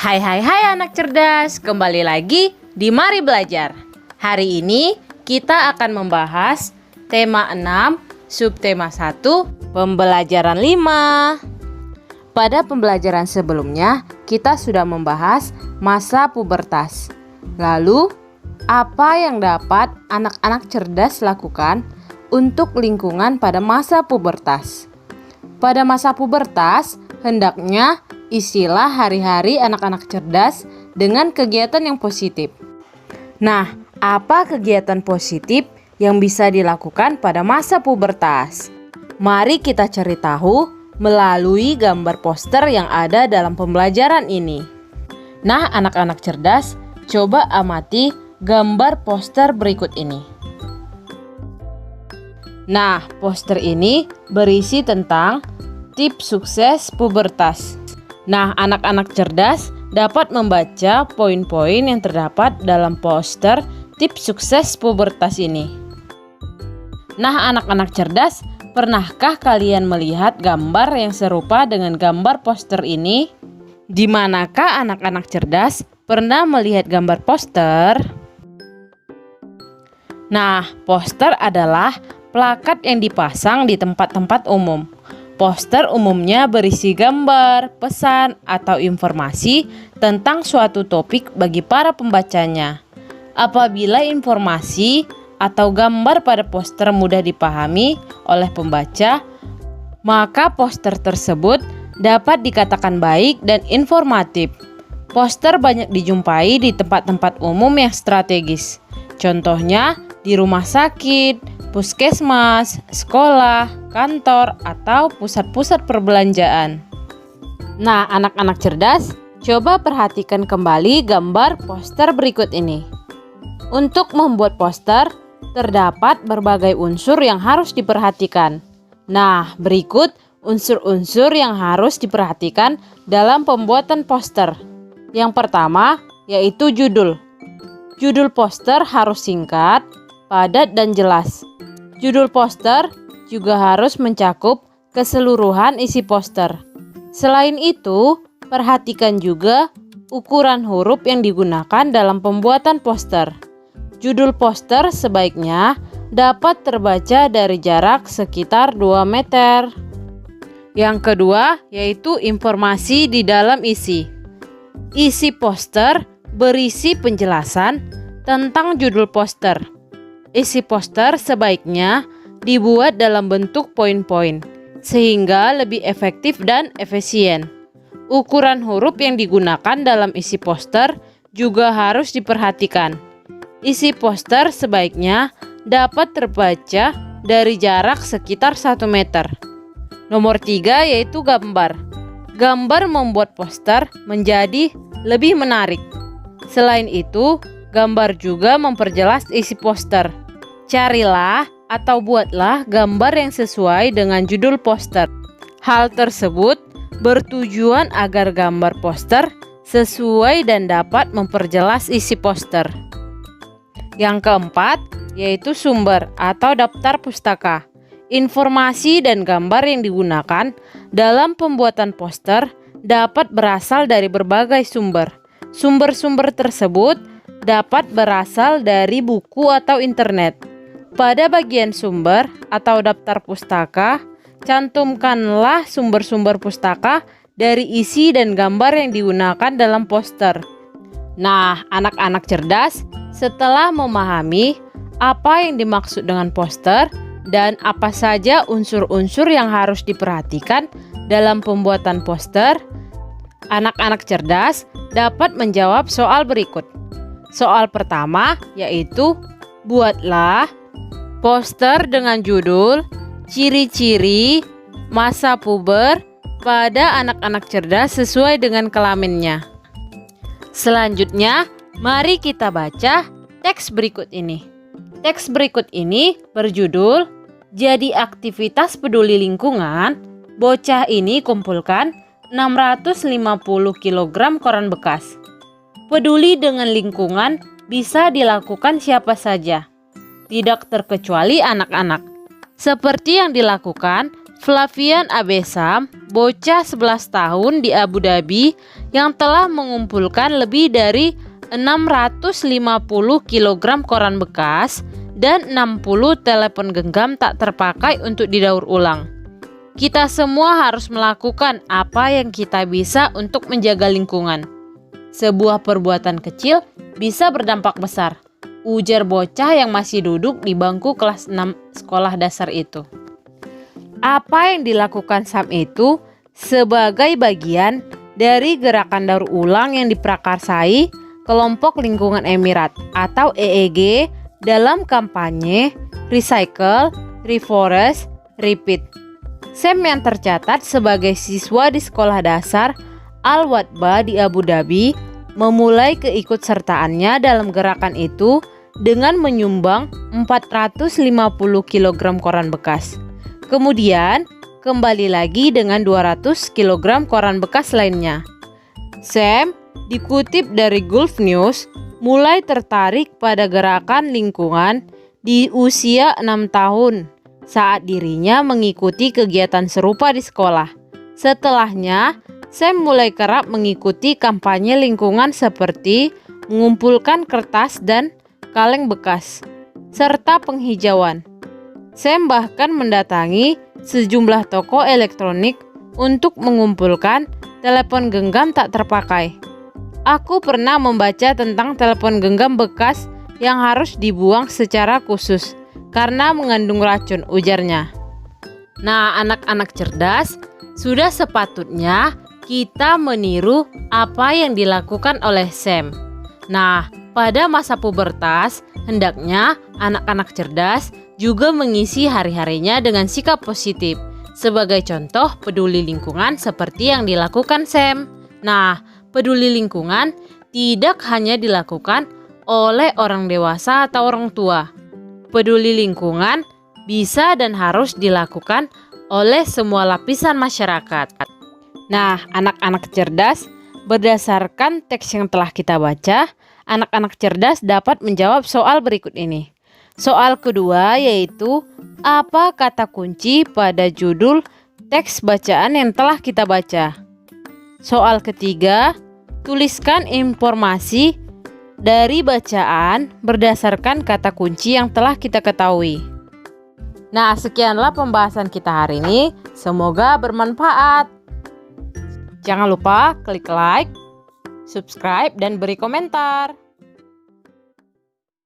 Hai anak cerdas, kembali lagi di Mari Belajar. Hari ini kita akan membahas tema 6, subtema 1, pembelajaran 5. Pada pembelajaran sebelumnya, kita sudah membahas masa pubertas. Lalu, apa yang dapat anak-anak cerdas lakukan untuk lingkungan pada masa pubertas? Pada masa pubertas, hendaknya isilah hari-hari anak-anak cerdas dengan kegiatan yang positif. Nah, apa kegiatan positif yang bisa dilakukan pada masa pubertas? Mari kita cari tahu melalui gambar poster yang ada dalam pembelajaran ini. Nah, anak-anak cerdas, coba amati gambar poster berikut ini. Nah, poster ini berisi tentang tips sukses pubertas. Nah, anak-anak cerdas dapat membaca poin-poin yang terdapat dalam poster tips sukses pubertas ini. Nah, anak-anak cerdas, pernahkah kalian melihat gambar yang serupa dengan gambar poster ini? Di manakah anak-anak cerdas pernah melihat gambar poster? Nah, poster adalah plakat yang dipasang di tempat-tempat umum. Poster umumnya berisi gambar, pesan, atau informasi tentang suatu topik bagi para pembacanya. Apabila informasi atau gambar pada poster mudah dipahami oleh pembaca, maka poster tersebut dapat dikatakan baik dan informatif. Poster banyak dijumpai di tempat-tempat umum yang strategis. Contohnya di rumah sakit, puskesmas, sekolah, kantor, atau pusat-pusat perbelanjaan. Nah, anak-anak cerdas, coba perhatikan kembali gambar poster berikut ini. Untuk membuat poster, terdapat berbagai unsur yang harus diperhatikan. Nah, berikut unsur-unsur yang harus diperhatikan dalam pembuatan poster. Yang pertama, yaitu judul. Judul poster harus singkat, padat, dan jelas. Judul poster juga harus mencakup keseluruhan isi poster. Selain itu, perhatikan juga ukuran huruf yang digunakan dalam pembuatan poster. Judul poster sebaiknya dapat terbaca dari jarak sekitar 2 meter. Yang kedua, yaitu informasi di dalam isi. Isi poster berisi penjelasan tentang judul poster. Isi poster sebaiknya dibuat dalam bentuk poin-poin, sehingga lebih efektif dan efisien. Ukuran huruf yang digunakan dalam isi poster juga harus diperhatikan. Isi poster sebaiknya dapat terbaca dari jarak sekitar 1 meter. Nomor 3 yaitu gambar. Gambar membuat poster menjadi lebih menarik. Selain itu, gambar juga memperjelas isi poster. Carilah atau buatlah gambar yang sesuai dengan judul poster. Hal tersebut bertujuan agar gambar poster sesuai dan dapat memperjelas isi poster. Yang keempat, yaitu sumber atau daftar pustaka. Informasi dan gambar yang digunakan dalam pembuatan poster dapat berasal dari berbagai sumber. Sumber-sumber tersebut dapat berasal dari buku atau internet. Pada bagian sumber atau daftar pustaka, cantumkanlah sumber-sumber pustaka dari isi dan gambar yang digunakan dalam poster. Nah, anak-anak cerdas, setelah memahami apa yang dimaksud dengan poster dan apa saja unsur-unsur yang harus diperhatikan dalam pembuatan poster, anak-anak cerdas dapat menjawab soal berikut. Soal pertama yaitu, buatlah poster dengan judul ciri-ciri masa puber pada anak-anak cerdas sesuai dengan kelaminnya. Selanjutnya, mari kita baca teks berikut ini. Teks berikut ini berjudul, "Jadi aktivitas peduli lingkungan, bocah ini kumpulkan 650 kg koran bekas. Peduli dengan lingkungan bisa dilakukan siapa saja, tidak terkecuali anak-anak. Seperti yang dilakukan Flavian Abesam, bocah 11 tahun di Abu Dhabi yang telah mengumpulkan lebih dari 650 kg koran bekas dan 60 telepon genggam tak terpakai untuk didaur ulang. Kita semua harus melakukan apa yang kita bisa untuk menjaga lingkungan. Sebuah perbuatan kecil bisa berdampak besar, ujar bocah yang masih duduk di bangku kelas 6 sekolah dasar itu. Apa yang dilakukan Sam itu sebagai bagian dari gerakan daur ulang yang diprakarsai Kelompok Lingkungan Emirat atau EEG dalam kampanye Recycle, Reforest, Repeat. Sam yang tercatat sebagai siswa di sekolah dasar Al-Wadba di Abu Dhabi memulai keikutsertaannya dalam gerakan itu dengan menyumbang 450 kg koran bekas. Kemudian kembali lagi dengan 200 kg koran bekas lainnya. Sam dikutip dari Gulf News mulai tertarik pada gerakan lingkungan di usia 6 tahun saat dirinya mengikuti kegiatan serupa di sekolah. Setelahnya, Sam mulai kerap mengikuti kampanye lingkungan seperti mengumpulkan kertas dan kaleng bekas, serta penghijauan. Sam bahkan mendatangi sejumlah toko elektronik untuk mengumpulkan telepon genggam tak terpakai. Aku pernah membaca tentang telepon genggam bekas yang harus dibuang secara khusus karena mengandung racun, ujarnya. Nah, anak-anak cerdas, sudah sepatutnya kita meniru apa yang dilakukan oleh Sam. Nah, pada masa pubertas, hendaknya anak-anak cerdas juga mengisi hari-harinya dengan sikap positif. Sebagai contoh, peduli lingkungan seperti yang dilakukan Sam. Nah, peduli lingkungan tidak hanya dilakukan oleh orang dewasa atau orang tua. Peduli lingkungan bisa dan harus dilakukan oleh semua lapisan masyarakat. Nah, anak-anak cerdas, berdasarkan teks yang telah kita baca, anak-anak cerdas dapat menjawab soal berikut ini. Soal kedua yaitu, apa kata kunci pada judul teks bacaan yang telah kita baca? Soal ketiga, tuliskan informasi dari bacaan berdasarkan kata kunci yang telah kita ketahui. Nah, sekianlah pembahasan kita hari ini. Semoga bermanfaat. Jangan lupa klik like, subscribe, dan beri komentar.